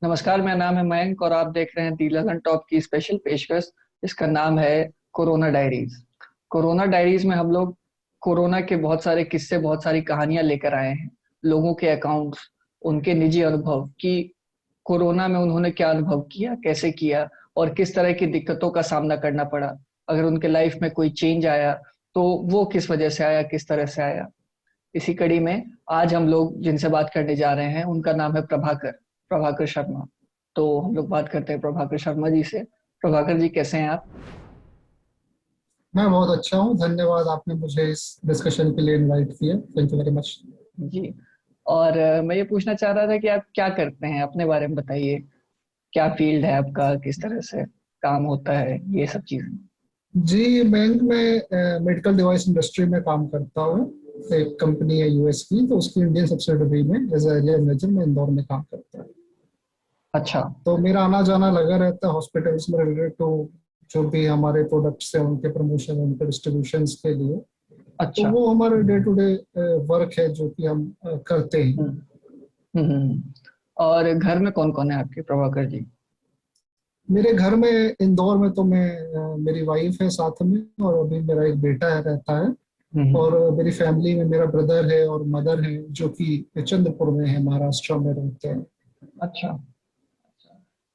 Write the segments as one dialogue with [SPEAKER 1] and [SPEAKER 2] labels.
[SPEAKER 1] नमस्कार, मेरा नाम है मयंक और आप देख रहे हैं दी लंदन टॉप की स्पेशल पेशकश। इसका नाम है कोरोना डायरीज। कोरोना डायरीज में हम लोग कोरोना के बहुत सारे किस्से, बहुत सारी कहानियां लेकर आए हैं। लोगों के अकाउंट्स, उनके निजी अनुभव कि कोरोना में उन्होंने क्या अनुभव किया, कैसे किया और किस तरह की दिक्कतों का सामना करना पड़ा। अगर उनके लाइफ में कोई चेंज आया तो वो किस वजह से आया, किस तरह से आया। इसी कड़ी में आज हम लोग जिनसे बात करने जा रहे हैं उनका नाम है प्रभाकर, प्रभाकर शर्मा। तो हम लोग बात करते हैं प्रभाकर शर्मा जी से। प्रभाकर जी, कैसे हैं आप?
[SPEAKER 2] मैं बहुत अच्छा हूँ। धन्यवाद, आपने मुझे इस डिस्कशन के लिए इनवाइट किया। Thank you very much.
[SPEAKER 1] जी। और मैं ये पूछना चाह रहा था कि आप क्या करते हैं, अपने बारे में बताइए। क्या फील्ड है आपका, किस तरह से काम होता है, ये सब चीजें।
[SPEAKER 2] जी, बैंक में मेडिकल डिवाइस इंडस्ट्री में काम करता हूँ। एक कंपनी है यूएस की, तो उसकी इंडियन सब्सिडरी में एज एरिया मैनेजर में इंदौर में काम करता हूँ।
[SPEAKER 1] अच्छा।
[SPEAKER 2] तो मेरा आना जाना लगा रहता है हॉस्पिटल्स में रिलेटेड टू जो भी हमारे प्रोडक्ट्स हैं, उनके प्रमोशन, उनके डिस्ट्रीब्यूशन के लिए। तो
[SPEAKER 1] अच्छा।
[SPEAKER 2] वो हमारे डे टू डे वर्क है जो कि हम करते हैं।
[SPEAKER 1] हम्म। और घर में कौन कौन है आपके, प्रभाकर जी?
[SPEAKER 2] मेरे घर में इंदौर में तो मैं मेरी वाइफ है साथ में, और अभी मेरा एक बेटा है रहता है।
[SPEAKER 1] हम्म।
[SPEAKER 2] और मेरी फैमिली में मेरा ब्रदर है और मदर है जो कि चंद्रपुर में है, महाराष्ट्र में रहते हैं।
[SPEAKER 1] अच्छा।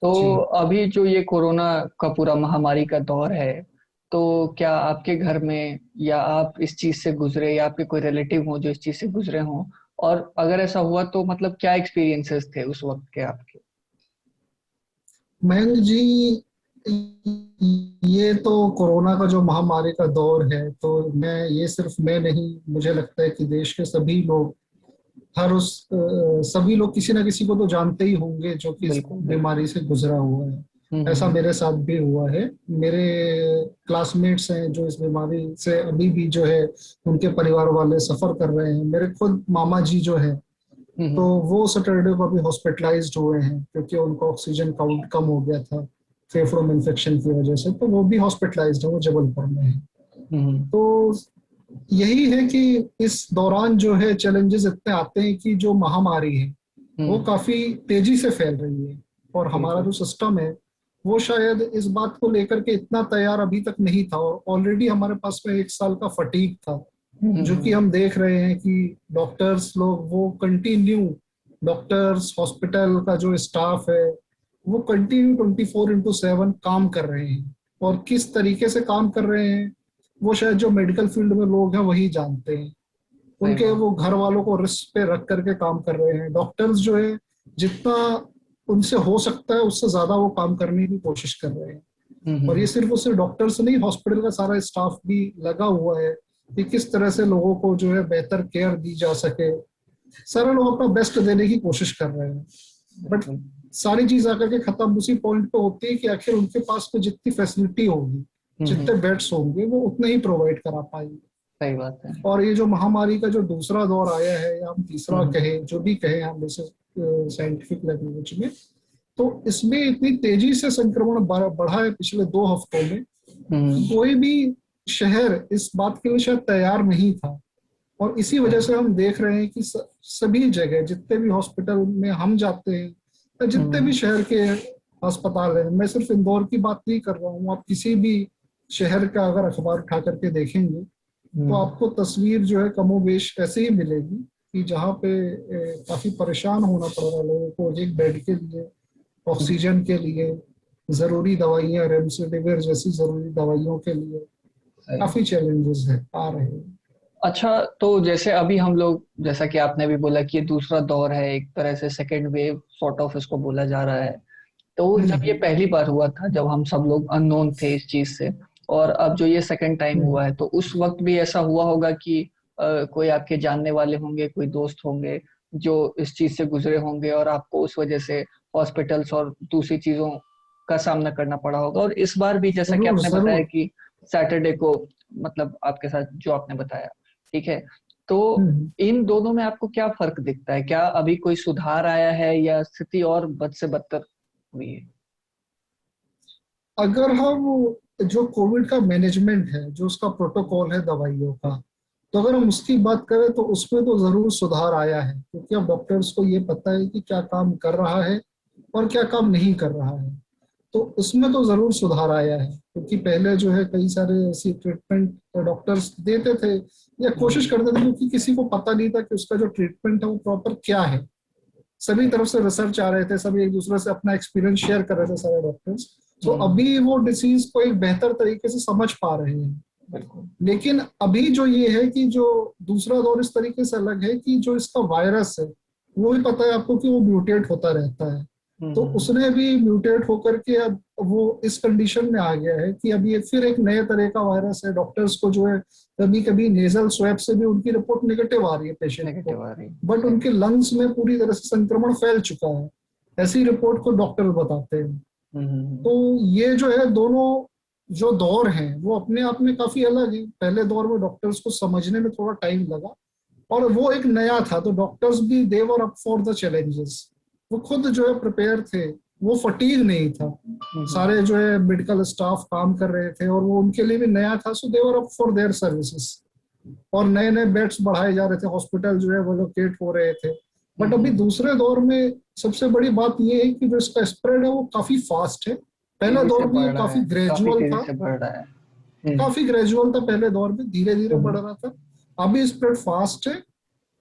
[SPEAKER 1] तो
[SPEAKER 2] जी।
[SPEAKER 1] अभी जो ये कोरोना का पूरा महामारी का दौर है, तो क्या आपके घर में या आप इस चीज से गुजरे या आपके कोई रिलेटिव हो जो इस चीज से गुजरे हों? और अगर ऐसा हुआ तो मतलब क्या एक्सपीरियंसेस थे उस वक्त के आपके?
[SPEAKER 2] मयंक जी, ये तो कोरोना का जो महामारी का दौर है, तो मैं ये सिर्फ मैं नहीं, मुझे लगता है कि देश के सभी लोग, सभी लोग किसी ना किसी को तो जानते ही होंगे जो कि इस
[SPEAKER 1] बिल्कुल बिल्कुल।
[SPEAKER 2] बीमारी से गुजरा हुआ है। ऐसा
[SPEAKER 1] हम्म।
[SPEAKER 2] मेरे साथ भी हुआ है। मेरे क्लासमेट्स हैं जो इस बीमारी से अभी भी जो है उनके परिवार वाले सफर कर रहे हैं। मेरे खुद मामा जी जो है, तो
[SPEAKER 1] हम्म।
[SPEAKER 2] वो सैटरडे को अभी हॉस्पिटलाइज्ड हुए हैं क्योंकि उनका ऑक्सीजन काउंट कम हो गया था फेफड़ों में इन्फेक्शन की वजह से। तो वो भी हॉस्पिटलाइज्ड है, वो जबलपुर में है।
[SPEAKER 1] हम्म।
[SPEAKER 2] तो यही है कि इस दौरान जो है चैलेंजेस इतने आते हैं कि जो महामारी है वो
[SPEAKER 1] हम्म।
[SPEAKER 2] काफी तेजी से फैल रही है। और हमारा
[SPEAKER 1] बिल्कुल।
[SPEAKER 2] जो सिस्टम है वो शायद इस बात को लेकर के इतना तैयार अभी तक नहीं था, और ऑलरेडी हमारे पास में एक साल का फटीग था जो कि
[SPEAKER 1] हम्म।
[SPEAKER 2] हम देख रहे हैं कि डॉक्टर्स लोग वो कंटिन्यू, डॉक्टर्स हॉस्पिटल का जो स्टाफ है वो कंटिन्यू 24/7 काम कर रहे हैं। और किस तरीके से काम कर रहे हैं वो शायद जो मेडिकल फील्ड में लोग हैं वही जानते हैं।
[SPEAKER 1] सही
[SPEAKER 2] उनके
[SPEAKER 1] बात।
[SPEAKER 2] वो घर वालों को रिस्क पे रख करके काम कर रहे हैं। डॉक्टर्स जो है जितना उनसे हो सकता है उससे ज्यादा वो काम करने की कोशिश कर रहे हैं। और ये
[SPEAKER 1] हम्म।
[SPEAKER 2] सिर्फ उससे डॉक्टर्स नहीं, हॉस्पिटल का सारा स्टाफ भी लगा हुआ है कि किस तरह से लोगों को जो है बेहतर केयर दी जा सके। सारे लोग अपना बेस्ट देने की कोशिश कर रहे हैं। बट
[SPEAKER 1] बिल्कुल।
[SPEAKER 2] सारी चीज आकर के खत्म उसी पॉइंट पे होती है कि आखिर उनके पास में जितनी फैसिलिटी होगी, जितने
[SPEAKER 1] हम्म।
[SPEAKER 2] बेड्स होंगे, वो उतने ही प्रोवाइड करा पाएंगे।
[SPEAKER 1] सही बात है।
[SPEAKER 2] और ये जो महामारी का जो दूसरा दौर आया है, या हम तीसरा
[SPEAKER 1] हम्म।
[SPEAKER 2] कहें, जो भी कहें हम इसे साइंटिफिक लैंग्वेज में, तो इसमें इतनी तेजी से संक्रमण बढ़ा है पिछले 2 हफ्तों में कि
[SPEAKER 1] हम्म।
[SPEAKER 2] कोई भी शहर इस बात के लिए शायद तैयार नहीं था। और इसी वजह से हम देख रहे हैं कि सभी जगह जितने भी हॉस्पिटल में हम जाते हैं, या जितने भी
[SPEAKER 1] हम्म।
[SPEAKER 2] शहर के अस्पताल हैं, मैं सिर्फ इंदौर की बात नहीं कर रहा हूँ, आप किसी भी शहर का अगर अखबार उठा करके देखेंगे तो
[SPEAKER 1] हम्म।
[SPEAKER 2] आपको तस्वीर जो है कमोबेश ऐसे ही मिलेगी कि जहाँ पे काफी परेशान होना पड़ रहा है लोगों को एक बेड के लिए, ऑक्सीजन के लिए, जरूरी दवाइयाँ, रेमडेसिविर जैसी जरूरी दवाइयों के लिए
[SPEAKER 1] सही।
[SPEAKER 2] काफी चैलेंजेस है आ रहे हैं।
[SPEAKER 1] अच्छा, तो जैसे अभी हम लोग, जैसा कि आपने भी बोला कि ये दूसरा दौर है, एक तरह से सेकेंड वेव सॉर्ट ऑफ इसको बोला जा रहा है। तो जब ये
[SPEAKER 2] हम्म।
[SPEAKER 1] पहली बार हुआ था, जब हम सब लोग अननोन थे इस चीज से, और अब जो ये सेकंड टाइम
[SPEAKER 2] हम्म।
[SPEAKER 1] हुआ है, तो उस वक्त भी ऐसा हुआ होगा कि कोई आपके जानने वाले होंगे, कोई दोस्त होंगे जो इस चीज से गुजरे होंगे और आपको उस वजह से हॉस्पिटल्स और दूसरी चीजों का सामना करना पड़ा होगा। और इस बार भी जैसा कि
[SPEAKER 2] जरूर
[SPEAKER 1] आपने बताया
[SPEAKER 2] जरूर।
[SPEAKER 1] कि सैटरडे को, मतलब आपके साथ जो आपने बताया, ठीक है। तो
[SPEAKER 2] हम्म।
[SPEAKER 1] इन दोनों में आपको क्या फर्क दिखता है? क्या अभी कोई सुधार आया है या स्थिति और बद से बदतर हुई है?
[SPEAKER 2] अगर हम जो कोविड का मैनेजमेंट है, जो उसका प्रोटोकॉल है दवाइयों का, तो अगर हम उसकी बात करें तो उसमें तो जरूर सुधार आया है, क्योंकि अब डॉक्टर्स को ये पता है कि क्या काम कर रहा है और क्या काम नहीं कर रहा है। तो उसमें तो जरूर सुधार आया है, क्योंकि पहले जो है कई सारे ऐसी ट्रीटमेंट डॉक्टर्स देते थे या कोशिश
[SPEAKER 1] हम्म,
[SPEAKER 2] करते थे, क्योंकि किसी को पता नहीं था कि उसका जो ट्रीटमेंट है वो प्रॉपर क्या है। सभी तरफ से रिसर्च आ रहे थे, सभी एक दूसरे से अपना एक्सपीरियंस शेयर कर रहे थे सारे डॉक्टर्स। तो
[SPEAKER 1] हम्म,
[SPEAKER 2] अभी वो डिसीज को एक बेहतर तरीके से समझ पा रहे हैं।
[SPEAKER 1] बिल्कुल।
[SPEAKER 2] लेकिन अभी जो ये है कि जो दूसरा दौर इस तरीके से अलग है कि जो इसका वायरस है वो भी पता है आपको कि वो म्यूटेट होता रहता है। तो
[SPEAKER 1] हम्म,
[SPEAKER 2] उसने भी म्यूटेट होकर के अब वो इस कंडीशन में आ गया है कि अब ये फिर एक नए तरह का वायरस है। डॉक्टर्स को जो है कभी कभी नेजल स्वैब से भी उनकी रिपोर्ट नेगेटिव आ रही है पेशेंट को,
[SPEAKER 1] नेगेटिव आ रही है,
[SPEAKER 2] बट
[SPEAKER 1] सही।
[SPEAKER 2] उनके लंग्स में पूरी तरह से संक्रमण फैल चुका है। ऐसी रिपोर्ट को डॉक्टर बताते हैं। तो ये जो है दोनों जो दौर हैं वो अपने आप में काफी अलग है। पहले दौर में डॉक्टर्स को समझने में थोड़ा टाइम लगा और वो एक नया था, तो डॉक्टर्स भी दे वर अप फॉर द चैलेंजेस। वो खुद जो है प्रिपेयर थे, वो फटीग नहीं था।
[SPEAKER 1] हम्म,
[SPEAKER 2] सारे जो है मेडिकल स्टाफ काम कर रहे थे और वो उनके लिए भी नया था, सो दे वर अप फॉर देयर सर्विसेज। और नए नए बेड्स बढ़ाए जा रहे थे, हॉस्पिटल जो है वो लोकेट हो रहे थे। बट अभी
[SPEAKER 1] हम्म,
[SPEAKER 2] दूसरे दौर में सबसे बड़ी बात ये है कि जो इसका स्प्रेड है वो काफी फास्ट है। पहला
[SPEAKER 1] तेजी से
[SPEAKER 2] दौर में ये
[SPEAKER 1] बढ़ रहा
[SPEAKER 2] काफी
[SPEAKER 1] है, काफी
[SPEAKER 2] ग्रेजुअल
[SPEAKER 1] तेजी
[SPEAKER 2] था।
[SPEAKER 1] से बढ़ रहा है।
[SPEAKER 2] काफी ग्रेजुअल था पहले दौर में, धीरे धीरे बढ़
[SPEAKER 1] हम्म,
[SPEAKER 2] रहा था। अभी स्प्रेड फास्ट है।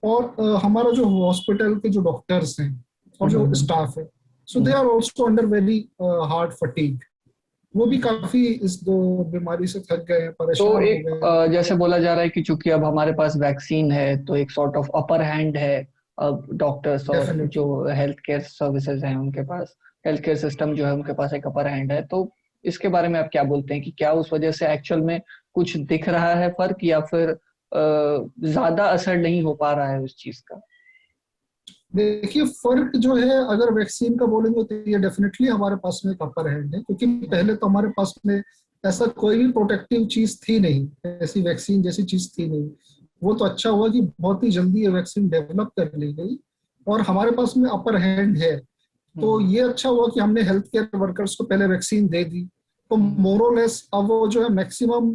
[SPEAKER 2] और हमारा जो हॉस्पिटल के जो डॉक्टर्स हैं और जो
[SPEAKER 1] हम्म,
[SPEAKER 2] स्टाफ है, so they
[SPEAKER 1] hmm.
[SPEAKER 2] Are also under very hard fatigue. वो भी काफी इस दो बीमारी से थक गए हैं,
[SPEAKER 1] तो
[SPEAKER 2] परेशान हो
[SPEAKER 1] एक
[SPEAKER 2] गए हैं।
[SPEAKER 1] जैसे बोला जा रहा है कि चूंकि अब हमारे पास वैक्सीन है तो एक सॉर्ट ऑफ अपर हैंड है अब डॉक्टर्स और जो
[SPEAKER 2] डेफिनेटली।
[SPEAKER 1] हेल्थ केयर सर्विसेज हैं उनके पास, हेल्थ केयर सिस्टम जो है उनके पास एक अपर हैंड है। तो इसके बारे में आप क्या बोलते हैं कि क्या उस वजह से एक्चुअल में कुछ दिख रहा है फर्क, या फिर ज्यादा असर नहीं हो पा रहा है उस चीज का?
[SPEAKER 2] देखिए फर्क जो है अगर वैक्सीन का बोलेंगे तो ये डेफिनेटली हमारे पास में एक अपर हैंड है, क्योंकि पहले तो हमारे पास में ऐसा कोई भी प्रोटेक्टिव चीज थी नहीं, ऐसी वैक्सीन जैसी चीज थी नहीं। वो तो अच्छा हुआ कि बहुत ही जल्दी ये वैक्सीन डेवलप कर ली गई और हमारे पास में अपर हैंड है। तो
[SPEAKER 1] हम्म,
[SPEAKER 2] ये अच्छा हुआ कि हमने हेल्थ केयर वर्कर्स को पहले वैक्सीन दे दी। तो
[SPEAKER 1] हम्म,
[SPEAKER 2] मोरोलेस अब वो जो है मैक्सिमम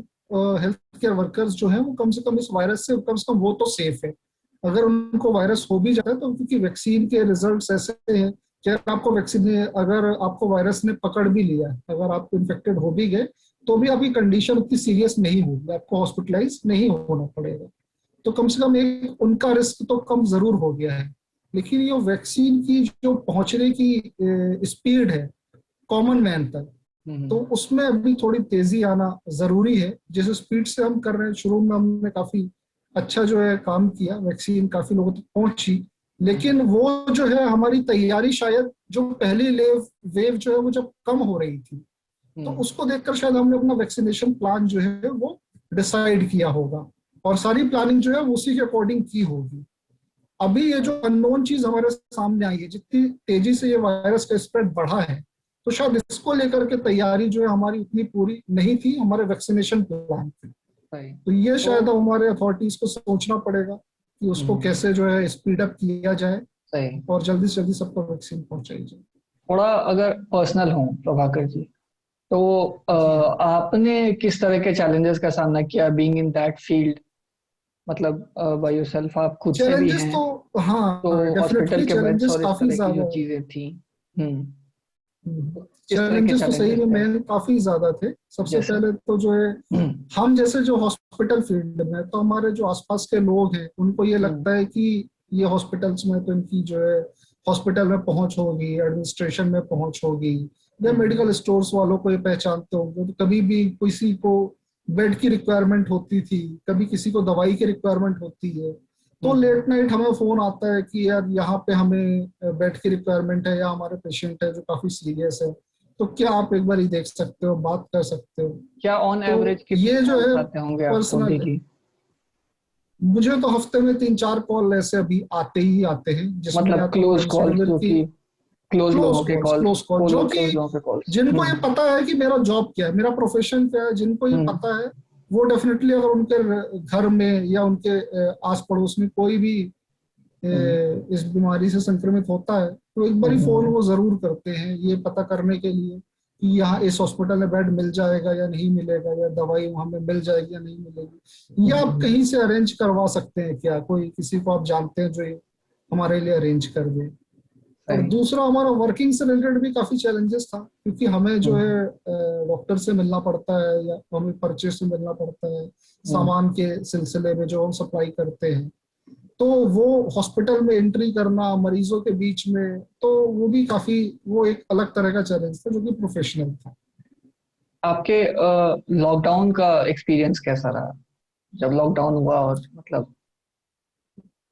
[SPEAKER 2] हेल्थ केयर वर्कर्स जो है वो कम से कम इस वायरस से कम से कम वो तो सेफ है। अगर उनको वायरस हो भी जाता है तो क्योंकि वैक्सीन के रिजल्ट्स ऐसे हैं कि अगर आपको वायरस ने पकड़ भी लिया, अगर आप इन्फेक्टेड हो भी गए, तो भी आपकी कंडीशन उतनी सीरियस नहीं होगी, आपको हॉस्पिटलाइज नहीं होना पड़ेगा। तो कम से कम एक उनका रिस्क तो कम जरूर हो गया है। लेकिन ये वैक्सीन की जो पहुंचने की स्पीड है कॉमन मैन तक, तो
[SPEAKER 1] हम्म,
[SPEAKER 2] उसमें अभी थोड़ी तेजी आना जरूरी है। जिस स्पीड से हम कर रहे हैं, शुरू में हमने काफी अच्छा जो है काम किया, वैक्सीन काफी लोगों तक पहुंची। लेकिन
[SPEAKER 1] हम्म,
[SPEAKER 2] वो जो है हमारी तैयारी शायद जो पहली वेव जो है वो जब कम हो रही थी, तो
[SPEAKER 1] हम्म,
[SPEAKER 2] उसको देखकर शायद हमने अपना वैक्सीनेशन प्लान जो है वो डिसाइड किया होगा और सारी प्लानिंग जो है उसी के अकॉर्डिंग की होगी। अभी ये जो अननोन चीज हमारे सामने आई है, जितनी तेजी से ये वायरस का स्प्रेड बढ़ा है, तो शायद इसको लेकर के तैयारी जो है हमारी उतनी पूरी नहीं थी, हमारे वैक्सीनेशन प्लान पे।
[SPEAKER 1] सही।
[SPEAKER 2] तो ये
[SPEAKER 1] तो
[SPEAKER 2] शायद हमारे अथॉरिटीज को सोचना पड़ेगा कि उसको
[SPEAKER 1] हम्म,
[SPEAKER 2] कैसे जो है स्पीड अप किया जाए
[SPEAKER 1] सही।
[SPEAKER 2] और जल्दी से जल्दी सबको वैक्सीन पहुंचाई जाए।
[SPEAKER 1] थोड़ा अगर पर्सनल हो प्रभाकर जी, तो
[SPEAKER 2] जी हाँ।
[SPEAKER 1] आपने किस तरह के चैलेंजेस का सामना किया बीइंग इन दैट फील्ड? मतलब बाय योरसेल्फ आप खुद से भी
[SPEAKER 2] चैलेंजेस
[SPEAKER 1] हैं,
[SPEAKER 2] तो
[SPEAKER 1] तो
[SPEAKER 2] हाँ
[SPEAKER 1] हॉस्पिटल
[SPEAKER 2] डेफिनेटली
[SPEAKER 1] के बेड्स
[SPEAKER 2] चैलेंजेस
[SPEAKER 1] और इस
[SPEAKER 2] काफी
[SPEAKER 1] तरह की जो
[SPEAKER 2] ज्यादा।
[SPEAKER 1] चीजें थी। हम्म। तो किस तरह के
[SPEAKER 2] चैलेंजेस तो सही
[SPEAKER 1] चैलेंजेस
[SPEAKER 2] में
[SPEAKER 1] थे?
[SPEAKER 2] मेन काफी ज्यादा थे। सबसे
[SPEAKER 1] जैसे?
[SPEAKER 2] पहले तो जो है हम जैसे जो हॉस्पिटल फील्ड में, तो हमारे जो आसपास के लोग हैं उनको ये
[SPEAKER 1] हम्म,
[SPEAKER 2] लगता है कि ये हॉस्पिटल्स में तो इनकी जो है हॉस्पिटल में पहुंच होगी, एडमिनिस्ट्रेशन में पहुंच होगी, या
[SPEAKER 1] हम्म,
[SPEAKER 2] मेडिकल स्टोर्स वालों को ये पहचानते होंगे। तो कभी भी किसी को बेड की रिक्वायरमेंट होती थी, कभी किसी को दवाई की रिक्वायरमेंट होती है, तो
[SPEAKER 1] हम्म।
[SPEAKER 2] लेट नाइट हमें फोन आता है कि यार यहाँ पे हमें बेड की रिक्वायरमेंट है या हमारे पेशेंट है जो काफी सीरियस है, तो क्या आप एक बार ही देख सकते हो, बात कर सकते हो।
[SPEAKER 1] क्या ऑन
[SPEAKER 2] तो
[SPEAKER 1] एवरेज कितने
[SPEAKER 2] ये जो
[SPEAKER 1] कॉल्स
[SPEAKER 2] है
[SPEAKER 1] आते होंगे आपको
[SPEAKER 2] पर्सनल है।
[SPEAKER 1] डेली?
[SPEAKER 2] मुझे तो हफ्ते में 3-4 कॉल ऐसे अभी आते ही आते हैं, जिसमें या
[SPEAKER 1] मतलब
[SPEAKER 2] तो
[SPEAKER 1] क्लोज कॉल्स,
[SPEAKER 2] इंसॉल्वेंट
[SPEAKER 1] जो
[SPEAKER 2] की
[SPEAKER 1] कि क्लोज लोगों के कॉल्स,
[SPEAKER 2] क्लोज कॉल जो कि
[SPEAKER 1] क्लोज लोगों के कॉल्स।
[SPEAKER 2] जिनको ये
[SPEAKER 1] हम्म,
[SPEAKER 2] पता है कि मेरा जॉब क्या है, मेरा प्रोफेशन क्या है, जिनको ये
[SPEAKER 1] हम्म,
[SPEAKER 2] पता है, वो डेफिनेटली अगर उनके घर में या उनके आस पड़ोस में कोई भी
[SPEAKER 1] हम्म,
[SPEAKER 2] इस बीमारी से संक्रमित होता है, तो एक बार ही फोन
[SPEAKER 1] हम्म,
[SPEAKER 2] वो जरूर करते हैं ये पता करने के लिए कि यहाँ इस हॉस्पिटल में बेड मिल जाएगा या नहीं मिलेगा, या दवाई वहां में मिल जाएगी या नहीं मिलेगी, या आप
[SPEAKER 1] हम्म,
[SPEAKER 2] कहीं से अरेंज करवा सकते हैं क्या, कोई किसी को आप जानते हैं जो ये हमारे लिए अरेंज कर दे। और
[SPEAKER 1] सही।
[SPEAKER 2] दूसरा हमारा वर्किंग से रिलेटेड भी काफी चैलेंजेस था, क्योंकि हमें जो है
[SPEAKER 1] हम्म,
[SPEAKER 2] डॉक्टर से मिलना पड़ता है, या हमें परचेज से मिलना पड़ता है
[SPEAKER 1] हम्म,
[SPEAKER 2] सामान के सिलसिले में जो हम सप्लाई करते हैं। तो वो हॉस्पिटल में एंट्री करना मरीजों के बीच में, तो वो भी काफी, वो एक अलग तरह का चैलेंज था जो कि प्रोफेशनल था।
[SPEAKER 1] आपके लॉकडाउन का एक्सपीरियंस कैसा रहा जब लॉकडाउन हुआ और मतलब।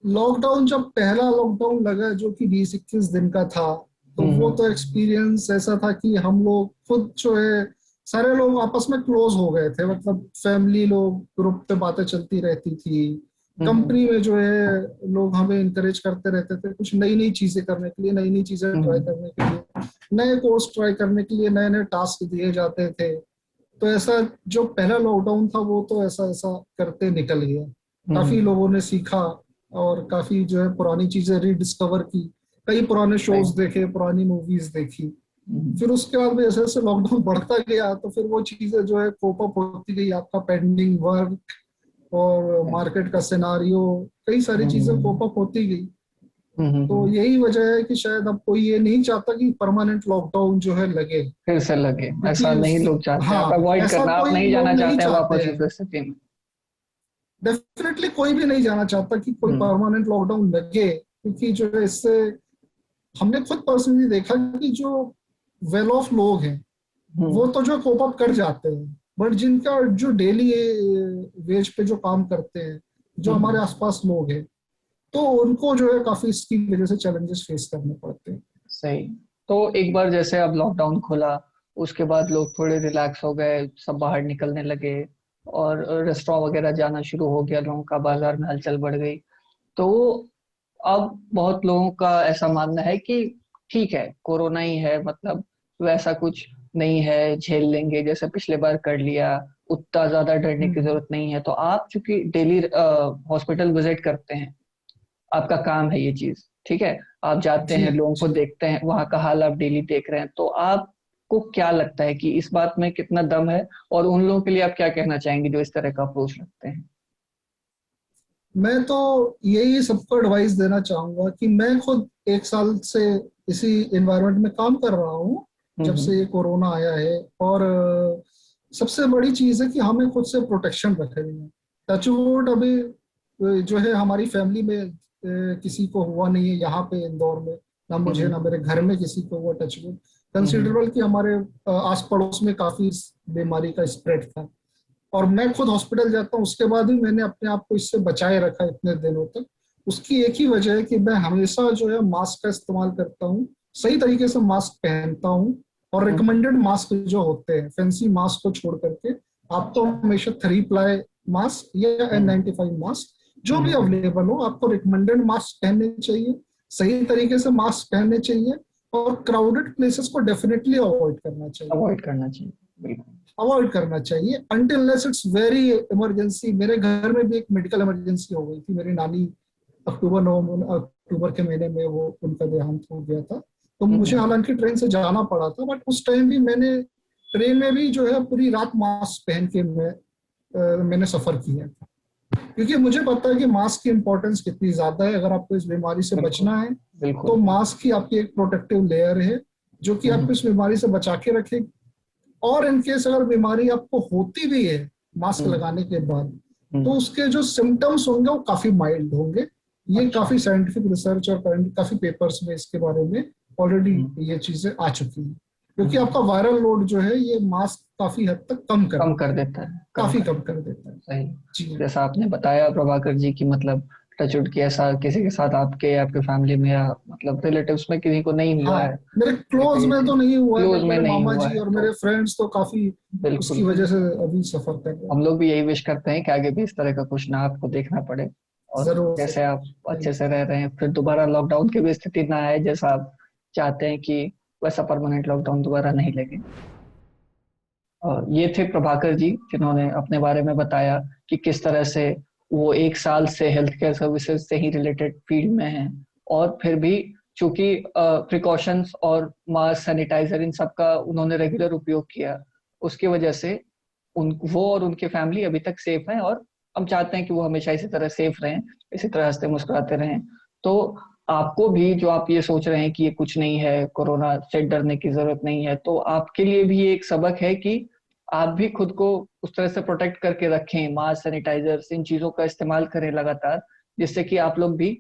[SPEAKER 2] लॉकडाउन, जब पहला लॉकडाउन लगा जो कि 20-21 दिन का था, तो वो
[SPEAKER 1] हम्म,
[SPEAKER 2] तो एक्सपीरियंस ऐसा था कि हम लोग खुद जो है सारे लोग आपस में क्लोज हो गए थे, मतलब फैमिली लोग ग्रुप पे बातें चलती रहती थी।
[SPEAKER 1] हम्म,
[SPEAKER 2] कंपनी में जो है लोग हमें इनकरेज करते रहते थे कुछ नई नई चीजें करने के लिए, नई नई चीजें ट्राई
[SPEAKER 1] हम्म,
[SPEAKER 2] करने के लिए, नए कोर्स ट्राई करने के लिए नए नए टास्क दिए जाते थे। तो ऐसा जो पहला लॉकडाउन था वो तो ऐसा ऐसा करते निकल गया। काफी
[SPEAKER 1] हम्म,
[SPEAKER 2] लोगों ने सीखा, और काफी जो है पुरानी चीजें रीडिस्कवर की, कई पुराने
[SPEAKER 1] सही।
[SPEAKER 2] शोज देखे, पुरानी मूवीज देखी।
[SPEAKER 1] हम्म,
[SPEAKER 2] फिर उसके बाद भी जैसे जैसे लॉकडाउन बढ़ता गया तो फिर वो चीजें जो है कोप अप होती गई, आपका पेंडिंग वर्क और
[SPEAKER 1] सही।
[SPEAKER 2] मार्केट का सिनारियो, कई सारी चीजें
[SPEAKER 1] हम्म,
[SPEAKER 2] कोप अप होती गई। तो
[SPEAKER 1] हम्म,
[SPEAKER 2] यही वजह है कि शायद अब कोई ये नहीं चाहता कि परमानेंट लॉकडाउन जो है लगे,
[SPEAKER 1] फिर से लगे
[SPEAKER 2] क्योंकि
[SPEAKER 1] ऐसा नहीं लोग चाहते, आप
[SPEAKER 2] हाँ,
[SPEAKER 1] अवॉइड
[SPEAKER 2] ऐसा
[SPEAKER 1] करना, आप
[SPEAKER 2] कोई
[SPEAKER 1] नहीं
[SPEAKER 2] लोग
[SPEAKER 1] जाना
[SPEAKER 2] नहीं
[SPEAKER 1] चाहते हैं
[SPEAKER 2] चाहते
[SPEAKER 1] वापस
[SPEAKER 2] हैं।
[SPEAKER 1] उस स्थिति में।
[SPEAKER 2] डेफिनेटली कोई भी नहीं जाना चाहता कि कोई
[SPEAKER 1] हम्म,
[SPEAKER 2] परमानेंट लॉकडाउन लगे, क्योंकि जो है इससे हमने खुद पर्सनली देखा कि जो वेल ऑफ लोग हैं वो
[SPEAKER 1] हम्म,
[SPEAKER 2] तो जो कोप अप कर जाते हैं, बट जिनका जो डेली वेज पे जो काम करते हैं, जो हमारे
[SPEAKER 1] हम्म,
[SPEAKER 2] आसपास लोग हैं, तो उनको जो है काफी इसकी वजह से चैलेंजेस फेस करने पड़ते हैं।
[SPEAKER 1] सही। तो एक बार जैसे अब लॉकडाउन खुला, उसके बाद लोग थोड़े रिलैक्स हो गए, सब बाहर निकलने लगे और रेस्टोरेंट वगैरह जाना शुरू हो गया, लोगों का बाजार में हलचल बढ़ गई। तो अब बहुत लोगों का ऐसा मानना है कि ठीक है, कोरोना ही है, मतलब वैसा कुछ नहीं है, झेल लेंगे, जैसे पिछले बार कर लिया, उतना ज्यादा डरने की
[SPEAKER 2] हम्म,
[SPEAKER 1] जरूरत नहीं है। तो आप चूंकि डेली हॉस्पिटल विजिट करते हैं, आपका काम है ये चीज, ठीक है, आप जाते
[SPEAKER 2] जी
[SPEAKER 1] हैं, लोगों को
[SPEAKER 2] जी।
[SPEAKER 1] देखते हैं, वहां का हाल आप डेली देख रहे हैं, तो आपको क्या लगता है कि इस बात में कितना दम है, और उन लोगों के लिए आप क्या कहना चाहेंगे जो इस तरह का अप्रोच रखते हैं।
[SPEAKER 2] मैं तो यही सबको एडवाइस देना चाहूंगा कि मैं खुद 1 साल से इसी एनवायरनमेंट में काम कर रहा हूँ, जब से
[SPEAKER 1] हम्म,
[SPEAKER 2] ये कोरोना आया है। और सबसे बड़ी चीज है कि हमें खुद से प्रोटेक्शन रखनी है। टचवुड अभी जो है हमारी फैमिली में किसी को हुआ नहीं है यहाँ पे इंदौर में, ना मुझे ना
[SPEAKER 1] हम्म,
[SPEAKER 2] मेरे घर में किसी को हुआ टचवुड।
[SPEAKER 1] हम्म,
[SPEAKER 2] कंसिडरेबल कि हमारे आस पड़ोस में काफी इस बीमारी का स्प्रेड था, और मैं खुद हॉस्पिटल जाता हूँ उसके बाद भी मैंने अपने आप को इससे बचाए रखा इतने दिनों तक। उसकी एक ही वजह है कि मैं हमेशा जो है मास्क का इस्तेमाल करता हूँ, सही तरीके से मास्क पहनता हूँ, और
[SPEAKER 1] हम्म,
[SPEAKER 2] रिकमेंडेड मास्क जो होते हैं फैंसी मास्क को छोड़ करके, आपको
[SPEAKER 1] अच्छा।
[SPEAKER 2] हमेशा 3 प्लाई मास्क या
[SPEAKER 1] हम्म,
[SPEAKER 2] N95 मास्क जो भी
[SPEAKER 1] हम्म,
[SPEAKER 2] अवेलेबल हो, आपको रिकमेंडेड मास्क पहनने चाहिए, सही तरीके से मास्क पहनने चाहिए, और क्राउडेड प्लेसेस को डेफिनेटली अवॉइड करना चाहिए।
[SPEAKER 1] अवॉइड करना चाहिए, बिल्कुल।
[SPEAKER 2] अवॉइड करना चाहिए until unless it's very emergency. मेरे घर में भी एक मेडिकल इमरजेंसी हो गई थी, मेरी नानी अक्टूबर नवंबर अक्टूबर के महीने में वो उनका देहांत हो गया था। तो मुझे
[SPEAKER 1] हम्म,
[SPEAKER 2] हालांकि ट्रेन से जाना पड़ा था, बट उस टाइम भी मैंने ट्रेन में भी जो है पूरी रात मास्क पहन के मैंने सफर किया था, क्योंकि मुझे पता है कि मास्क की इंपॉर्टेंस कितनी ज्यादा है। अगर आपको इस बीमारी से
[SPEAKER 1] बिल्कुल,
[SPEAKER 2] बचना है तो
[SPEAKER 1] बिल्कुल।
[SPEAKER 2] मास्क ही आपकी एक प्रोटेक्टिव लेयर है जो कि आपको
[SPEAKER 1] हम्म,
[SPEAKER 2] इस बीमारी से बचा के रखेगी। और इनकेस अगर बीमारी आपको होती भी है मास्क
[SPEAKER 1] हम्म,
[SPEAKER 2] लगाने के बाद, तो
[SPEAKER 1] हम्म,
[SPEAKER 2] उसके जो सिम्टम्स होंगे वो काफी माइल्ड होंगे। ये
[SPEAKER 1] अच्छा।
[SPEAKER 2] काफी साइंटिफिक रिसर्च और काफी पेपर्स में इसके बारे में ऑलरेडी
[SPEAKER 1] हम्म,
[SPEAKER 2] ये चीजें आ चुकी हैं, क्योंकि
[SPEAKER 1] हम्म,
[SPEAKER 2] आपका वायरल लोड जो है ये मास्क काफी हद तक कम कर
[SPEAKER 1] कम कर
[SPEAKER 2] देता है,
[SPEAKER 1] देता है, कम
[SPEAKER 2] काफी
[SPEAKER 1] कर
[SPEAKER 2] कम
[SPEAKER 1] देता
[SPEAKER 2] कर देता है।
[SPEAKER 1] है। सही।
[SPEAKER 2] जी हाँ।
[SPEAKER 1] जैसा आपने बताया प्रभाकर जी की मतलब टचवुड की ऐसा किसी के साथ, आपके आपके फैमिली में या मतलब रिलेटिव्स में किसी को नहीं हुआ
[SPEAKER 2] हाँ,
[SPEAKER 1] है,
[SPEAKER 2] मेरे
[SPEAKER 1] लेकिन
[SPEAKER 2] क्लोज
[SPEAKER 1] ये
[SPEAKER 2] में तो
[SPEAKER 1] चीज
[SPEAKER 2] नहीं हुआ है,
[SPEAKER 1] क्लोज
[SPEAKER 2] बट
[SPEAKER 1] में
[SPEAKER 2] मेरे
[SPEAKER 1] नहीं
[SPEAKER 2] मामा
[SPEAKER 1] हुआ
[SPEAKER 2] जी
[SPEAKER 1] है,
[SPEAKER 2] और
[SPEAKER 1] तो
[SPEAKER 2] मेरे फ्रेंड्स तो काफी
[SPEAKER 1] बिल्कुल,
[SPEAKER 2] उसकी वजह से
[SPEAKER 1] बिल्कुल।
[SPEAKER 2] अभी सफर कर रहे
[SPEAKER 1] हम
[SPEAKER 2] हैं।
[SPEAKER 1] लोग भी यही विश करते हैं कि आगे भी इस तरह का कुछ ना आपको देखना पड़े, और
[SPEAKER 2] जरूर
[SPEAKER 1] जैसे
[SPEAKER 2] जरूर।
[SPEAKER 1] आप अच्छे
[SPEAKER 2] थैंक
[SPEAKER 1] से रह रहे हैं, फिर दोबारा लॉकडाउन की भी स्थिति ना आए जैसा आप चाहते हैं, कि वैसा परमानेंट लॉकडाउन दोबारा नहीं लगे। और ये थे प्रभाकर जी, जिन्होंने अपने बारे में बताया कि किस तरह से वो 1 साल से हेल्थ केयर सर्विसेज से ही रिलेटेड फील्ड में हैं, और फिर भी चूंकि प्रिकॉशंस और मास्क, सैनिटाइजर, इन सब का उन्होंने रेगुलर उपयोग किया, उसकी वजह से वो और उनके फैमिली अभी तक सेफ हैं, और हम चाहते हैं कि वो हमेशा इसी तरह सेफ रहें, इसी तरह हंसते मुस्कुराते रहें। तो आपको भी, जो आप ये सोच रहे हैं कि ये कुछ नहीं है, कोरोना से डरने की जरूरत नहीं है, तो आपके लिए भी ये एक सबक है कि आप भी खुद को उस तरह से प्रोटेक्ट करके रखें, मास्क, सैनिटाइजर्स, इन चीजों का इस्तेमाल करें लगातार, जिससे कि आप लोग भी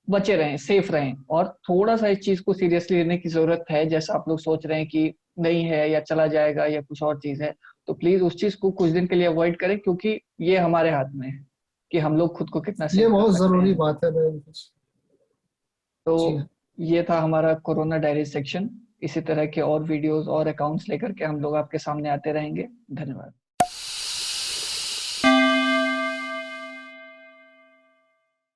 [SPEAKER 1] बचे रहें, सेफ रहें। और थोड़ा सा इस चीज को सीरियसली लेने की जरूरत है, जैसा आप लोग सोच रहे हैं कि नहीं है या चला जाएगा या कुछ और चीज है, तो प्लीज उस चीज को कुछ दिन के लिए अवॉइड करें, क्योंकि ये हमारे हाथ में है कि हम लोग खुद को कितना
[SPEAKER 2] ये
[SPEAKER 1] सेफ कर
[SPEAKER 2] बहुत
[SPEAKER 1] सकते
[SPEAKER 2] जरूरी
[SPEAKER 1] हैं।
[SPEAKER 2] बात है भाई।
[SPEAKER 1] तो
[SPEAKER 2] जी हाँ।
[SPEAKER 1] ये था हमारा कोरोना डायरी सेक्शन। इसी तरह के और वीडियोस और अकाउंट्स लेकर के हम लोग आपके सामने आते रहेंगे। धन्यवाद।